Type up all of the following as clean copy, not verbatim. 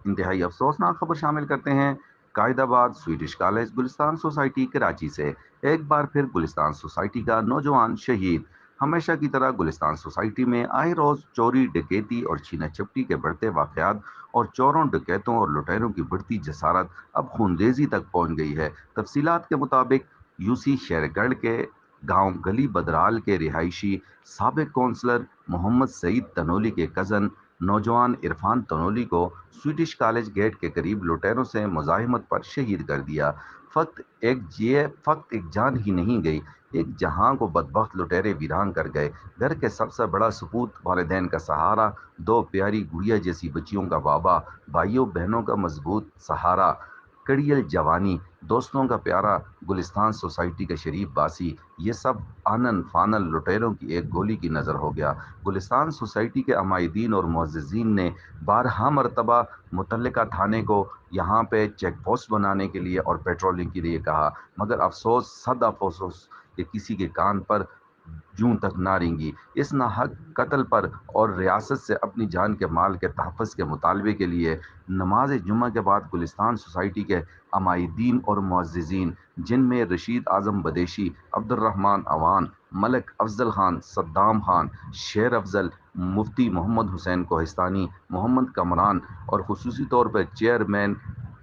انتہائی افسوسناک خبر شامل کرتے ہیں قائد آباد سویڈش کالج گلستان سوسائٹی کراچی سے۔ ایک بار پھر گلستان سوسائٹی کا نوجوان شہید۔ ہمیشہ کی طرح گلستان سوسائٹی میں آئے روز چوری ڈکیتی اور چھینا چپٹی کے بڑھتے واقعات اور چوروں ڈکیتوں اور لٹیروں کی بڑھتی جسارت اب خونریزی تک پہنچ گئی ہے۔ تفصیلات کے مطابق یوسی شیرگڑھ کے گاؤں گلی بدرال کے رہائشی سابق کونسلر محمد سعید تنولی کے کزن نوجوان عرفان تنولی کو سویڈش کالج گیٹ کے قریب لٹیروں سے مزاحمت پر شہید کر دیا۔ فقط ایک جان ہی نہیں گئی، ایک جہاں کو بدبخت لٹیرے ویران کر گئے۔ گھر کے سب سے بڑا سپوت، والدین کا سہارا، دو پیاری گڑیا جیسی بچیوں کا بابا، بھائیوں بہنوں کا مضبوط سہارا، کڑیل جوانی، دوستوں کا پیارا، گلستان سوسائٹی کا شریف باسی، یہ سب آنن فانن لٹیروں کی ایک گولی کی نظر ہو گیا۔ گلستان سوسائٹی کے عمائدین اور معززین نے بارہا مرتبہ متعلقہ تھانے کو یہاں پہ چیک پوسٹ بنانے کے لیے اور پیٹرولنگ کے لیے کہا، مگر افسوس صد افسوس کہ کسی کے کان پر جوں تک نہ رینگی۔ اس ناحق قتل پر اور ریاست سے اپنی جان کے مال کے تحفظ کے مطالبے کے لیے نماز جمعہ کے بعد گلستان سوسائٹی کے عمائدین اور معززین، جن میں رشید اعظم بدیشی، عبد الرحمن عوان، ملک افضل خان، صدام خان، شیر افضل، مفتی محمد حسین کوہستانی، محمد کمران اور خصوصی طور پر چیئرمین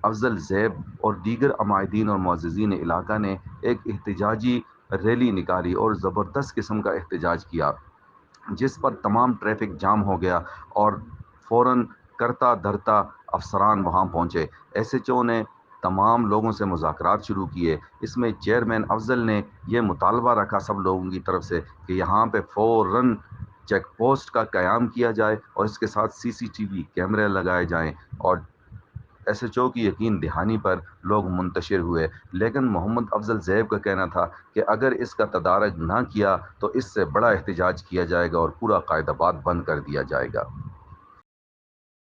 افضل زیب اور دیگر عمائدین اور معززین علاقہ نے ایک احتجاجی ریلی نکالی اور زبردست قسم کا احتجاج کیا، جس پر تمام ٹریفک جام ہو گیا اور فوراً کرتا دھرتا افسران وہاں پہنچے۔ ایس ایچ او نے تمام لوگوں سے مذاکرات شروع کیے۔ اس میں چیئرمین افضل نے یہ مطالبہ رکھا سب لوگوں کی طرف سے کہ یہاں پہ فوراً چیک پوسٹ کا قیام کیا جائے اور اس کے ساتھ سی سی ٹی وی کیمرے لگائے جائیں، اور ایس ایچ او کی یقین دہانی پر لوگ منتشر ہوئے۔ لیکن محمد افضل زیب کا کہنا تھا کہ اگر اس کا تدارک نہ کیا تو اس سے بڑا احتجاج کیا جائے گا اور پورا قائد آباد بند کر دیا جائے گا۔